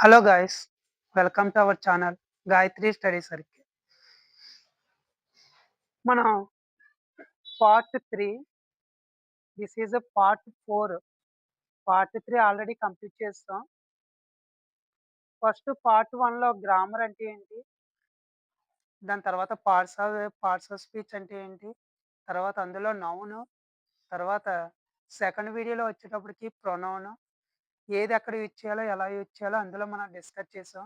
Hello guys, welcome to our channel Gayatri Study Circle. మనం part 3 this is a part 4. Part 3 already complete చేసాం. First part 1లో grammar అంటే ఏంటి? దాని తర్వాత parts of speech అంటే ఏంటి? తర్వాత అందులో నౌన్, తర్వాత సెకండ్ వీడియోలో వచ్చేటప్పటికి ప్రొనౌన్, ఏది ఎక్కడ యూజ్ చేయాలో, ఎలా యూజ్ చేయాలో అందులో మనం డిస్కస్ చేసాం.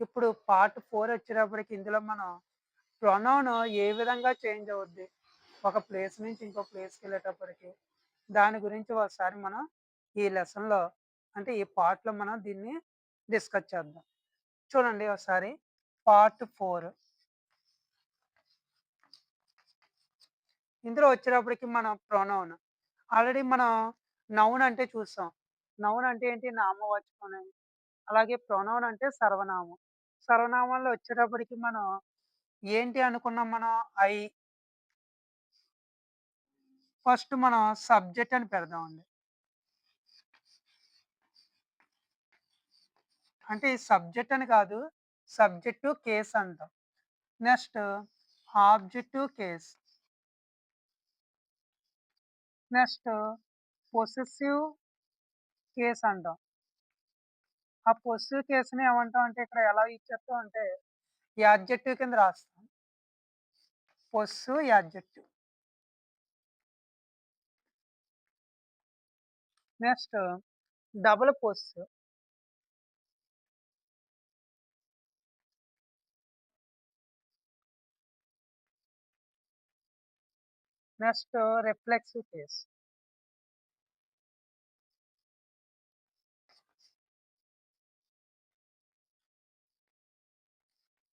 ఇప్పుడు పార్ట్ 4 వచ్చేటప్పటికి ఇందులో మనం ప్రొనౌన్ ఏ విధంగా చేంజ్ అవుద్ది ఒక ప్లేస్ నుంచి ఇంకో ప్లేస్కి వెళ్ళేటప్పటికి దాని గురించి ఒకసారి మనం ఈ లెసన్లో అంటే ఈ పార్ట్లో మనం దీన్ని డిస్కస్ చేద్దాం. చూడండి ఒకసారి పార్ట్ 4 ఇందులో వచ్చేటప్పటికి మనం ప్రొనౌన్ ఆల్రెడీ మనం నౌన్ అంటే చూసాం. నౌన్ అంటే ఏంటి? నామవాచకం అని. అలాగే ప్రొనౌన్ అంటే సర్వనామం. సర్వనామంలో వచ్చేటప్పటికి మనం ఏంటి అనుకున్నాం? మనం ఐ ఫస్ట్ మనం సబ్జెక్ట్ అని పెడదామండి. అంటే ఈ సబ్జెక్ట్ అని కాదు, సబ్జెక్టు కేస్ అంటాం. Next objective case, next possessive case అంటాం. ఆ పొసెసివ్ కేస్ని ఏమంటాం అంటే ఇక్కడ ఎలా ఇచ్చేస్తాం అంటే యాడ్జెక్టివ్ కింద రాస్తాం. Possessive adjective. Next double possessive. Next reflexive case.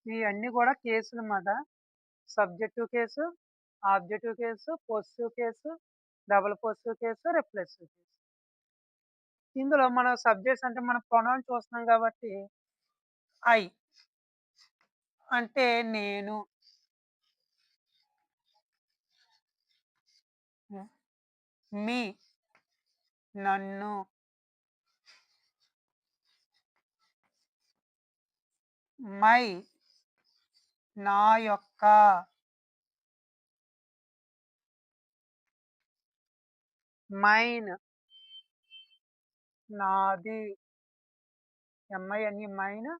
ఇవన్నీ కూడా కేసులు అన్నమాట. Subjective case, objective case, possessive case, double possessive case, reflexive case. ఇందులో మన సబ్జెక్ట్స్ అంటే మనం ప్రొనౌన్ చూస్తున్నాం కాబట్టి ఐ అంటే నేను, మీ నన్ను, మై నా యొక్క, మైన్ నాది, ఎంఐఎన్ఈ మైన్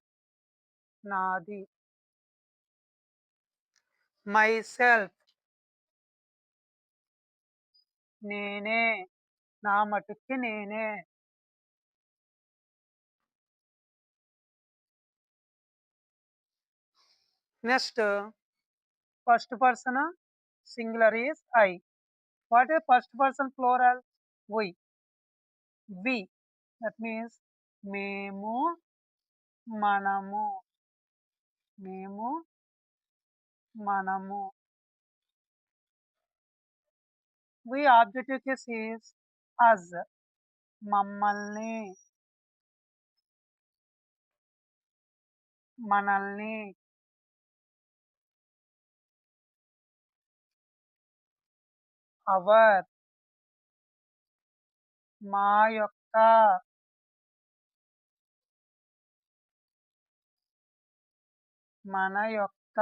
నాది, మై సెల్ఫ్ నేనే, నా మటుక్కి నేనే. Next first person singular is I. What is first person plural? We. We that means మేము, మనము, మేము, మనము. We objective case is us, మమ్మల్ని, మనల్ని. అవర్ మా యొక్క, మన యొక్క.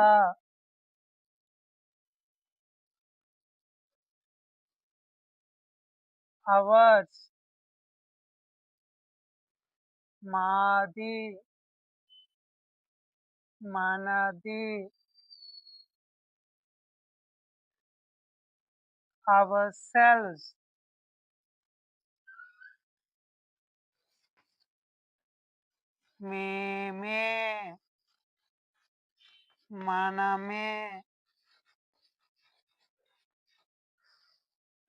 అవర్స్ మాది, మనది. అవర్ సెల్స్ మేమే, మనమే.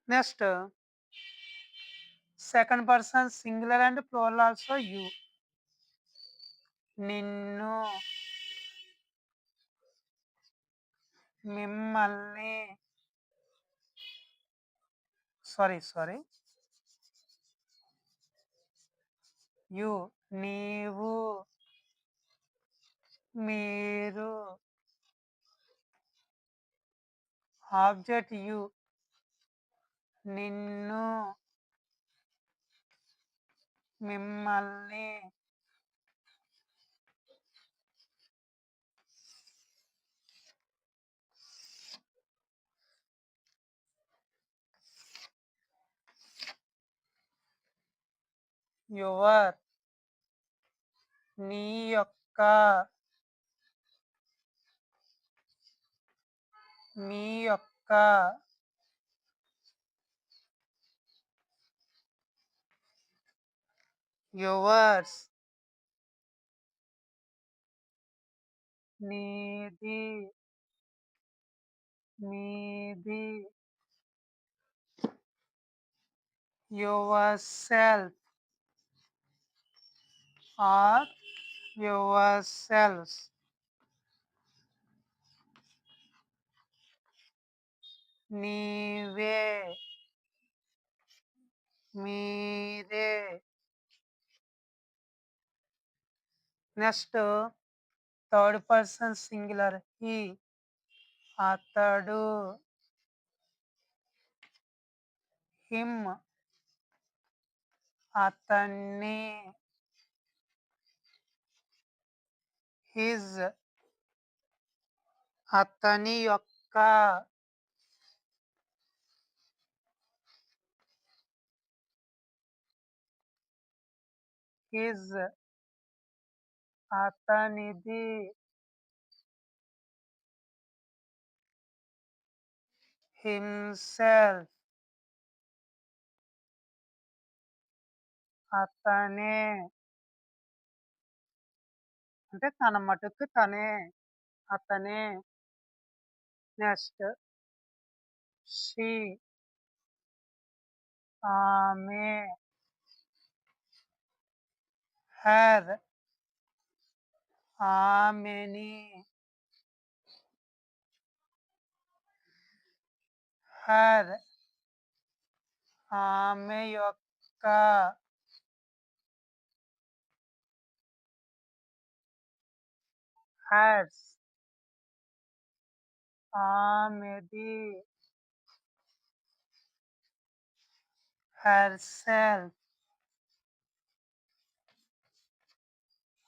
Next second person singular and plural also you. నిన్ను, మిమ్మల్ని, సారీ యు నీవు, మీరు. ఆబ్జెక్ట్ యు నిన్ను, మిమ్మల్ని. యువర్, నీ యొక్క, మీ యొక్క, యువర్స్, నీది, మీది, yourself or yourselves, నీవే, మీరే. Next third person singular he, అతడు, హిమ్, అతన్ని, హిజ్, అతని యొక్క, హిజ్, అతనిది, హిమ్సెల్ఫ్, అతనే, అంటే తన మటుకు తనే, అతనే. నెక్స్ట్ షీ, ఆమె, హెర్, ఆమెని, హెర్, ఆమె యొక్క, హెర్స్, ఆమెది, హెర్సెల్ఫ్,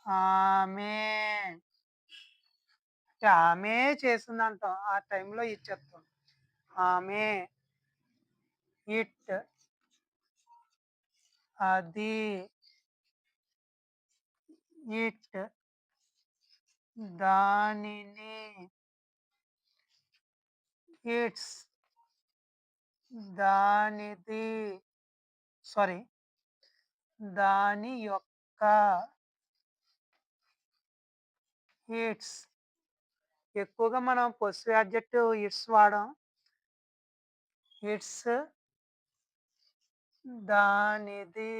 ఆమె. అంటే ఆమె చేసిందంటాం. ఆ టైంలో ఇచ్చేస్తాం. ఆమె, ఇట్, అది, ఇట్, దానిని, ఇట్స్, దానిది, సారీ, దాని యొక్క, ఇట్స్. ఎక్కువగా మనం పొస్సివ్ అడ్జెక్టివ్ ఇట్స్ వాడం. ఇట్స్, దానిది,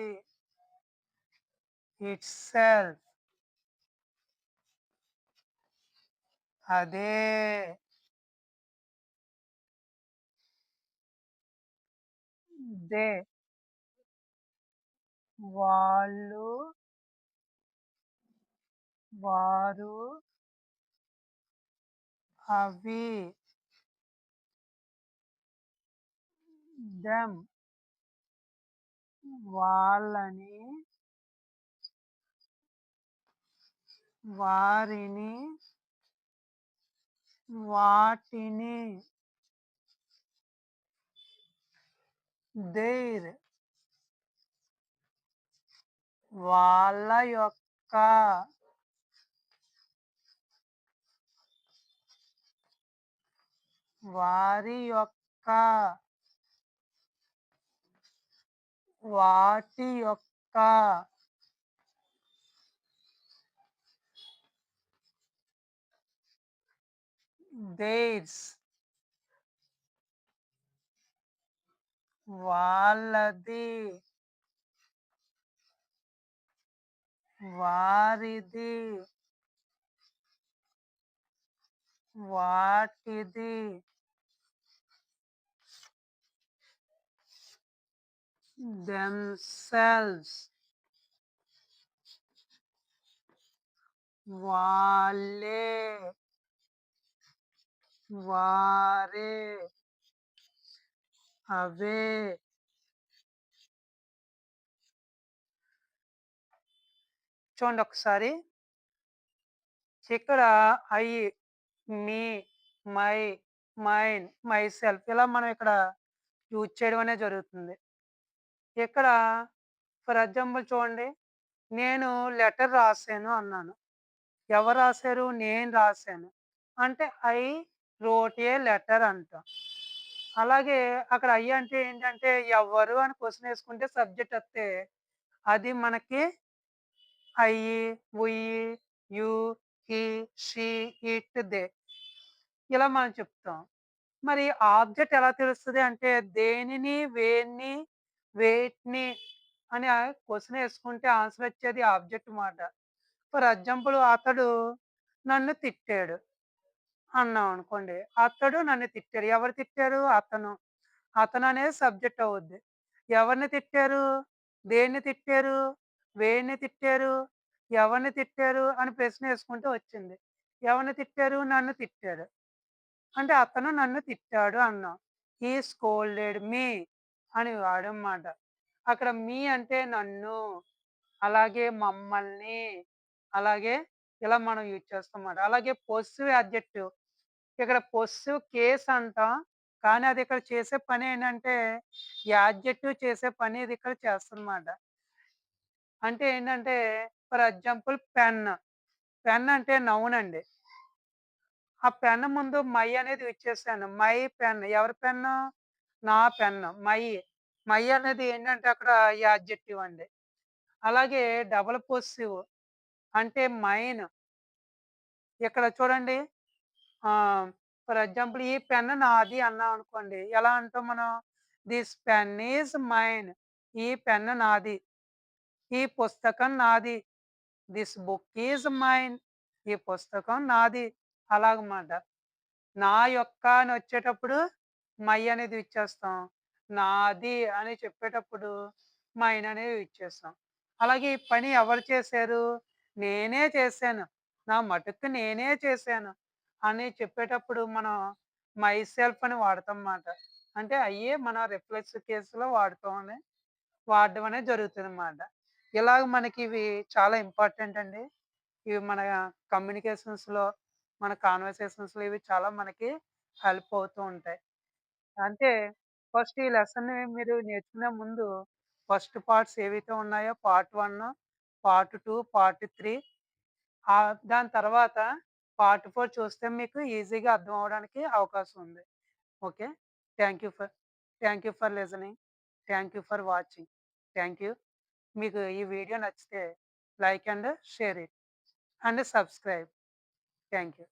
ఇట్సెల్ఫ్, అదే. దే, వాళ్ళు, వారు, అవి, దెమ్, వాళ్ళని, వారిని, వాటిని, దేర్, వాళ్ళ యొక్క, వారి యొక్క, వాటి యొక్క, దేర్స్, వాళ్ళది, వారిది, వాటిది, themselves, వాళ్ళే, వారే, అవే. చూడండి ఒకసారి. ఇక్కడ I, me, my, mine, myself ఇలా మనం ఇక్కడ యూజ్ చేయడం అనేది జరుగుతుంది. ఇక్కడ ఫర్ ఎగ్జాంపుల్ చూడండి. నేను లెటర్ రాసాను అన్నాను. ఎవరు రాసారు? నేను రాసాను. అంటే ఐ రోట్ ఏ లెటర్ అంటాం. అలాగే అక్కడ ఐ అంటే ఏంటంటే ఎవరు అని క్వెషన్ ఏసుకుంటే సబ్జెక్ట్ వస్తే అది మనకి I, we, you, he, she, it, they ఇలా మనం చెప్తాం. మరి ఆబ్జెక్ట్ ఎలా తెలుస్తది అంటే దేనిని, వేన్ని, వేటిని అని క్వెషన్ ఏసుకుంటే ఆన్సర్ వచ్చేది ఆబ్జెక్ట్ మాట. ఫర్ ఎగ్జాంపుల్ అతడు నన్ను తిట్టాడు అన్నాం అనుకోండి. అతడు నన్ను తిట్టాడు. ఎవరు తిట్టారు? అతను. అతను అనేది సబ్జెక్ట్ అవుద్ది. ఎవరిని తిట్టారు? దేన్ని తిట్టారు? వేడిని తిట్టారు? ఎవరిని తిట్టారు? అని ప్రశ్న ఏసుకుంటే వచ్చింది. ఎవరిని తిట్టారు? నన్ను తిట్టాడు. అంటే అతను నన్ను తిట్టాడు అన్నాం. హి స్కోల్డెడ్ మీ అని వాడాం మాట. అక్కడ మీ అంటే నన్ను, అలాగే మమ్మల్ని, అలాగే ఇలా మనం యూజ్ చేస్తాంమాట. అలాగే పొస్సివ్ అడ్జెక్టివ్. ఇక్కడ పొస్సివ్ కేస్ అంటాం. కానీ అది ఇక్కడ చేసే పని ఏంటంటే, ఈ యాడ్జెక్టివ్ చేసే పని ఇది ఇక్కడ చేస్తదనమాట. అంటే ఏంటంటే, ఫర్ ఎగ్జాంపుల్ పెన్. పెన్ అంటే నౌన్ అండి. ఆ పెన్ ముందు మై అనేది ఇచ్చేసాను. My pen. ఎవరి పెన్ను? నా పెన్ను. మై. మై అనేది ఏంటంటే అక్కడ యాడ్జెక్టివ్ అండి. అలాగే డబుల్ పొస్సివ్ అంటే మైన్. ఇక్కడ చూడండి. ఫర్ ఎగ్జాంపుల్ ఈ పెన్ నాది అన్నాం అనుకోండి. ఎలా అంటాం మనం? This pen is mine. ఈ పెన్ నాది. ఈ పుస్తకం నాది. This book is mine. ఈ పుస్తకం నాది. అలాగమాట. నా యొక్క అని వచ్చేటప్పుడు మై అనేది ఇచ్చేస్తాం. నాది అని చెప్పేటప్పుడు మైన్ అనేది ఇచ్చేస్తాం. అలాగే ఈ పని ఎవరు చేశారు? నేనే చేశాను. నా మటుకు నేనే చేశాను అని చెప్పేటప్పుడు మనం మై సెల్ఫ్ అని వాడతాం మాట. అంటే అయ్యే మన రిఫ్లెక్స్ కేస్‌లో వాడడం అనేది జరుగుతుందన్నమాట. ఇలాగ మనకి ఇవి చాలా ఇంపార్టెంట్ అండి. ఇవి మన కమ్యూనికేషన్స్‌లో, మన కాన్వర్సేషన్స్‌లో ఇవి చాలా మనకి హెల్ప్ అవుతూ ఉంటాయి. అంటే ఫస్ట్ ఈ లెసన్‌ని మీరు నేర్చుకునే ముందు ఫస్ట్ పార్ట్స్ ఏవైతే ఉన్నాయో పార్ట్ 1, పార్ట్ 2, పార్ట్ 3 దాని తర్వాత పార్ట్ 4 చూస్తే మీకు ఈజీగా అర్థం అవ్వడానికి అవకాశం ఉంది. Okay. Thank you for thank you for listening. Thank you for watching. Thank you. మీకు ఈ వీడియో నచ్చితే like and share it and subscribe. Thank you.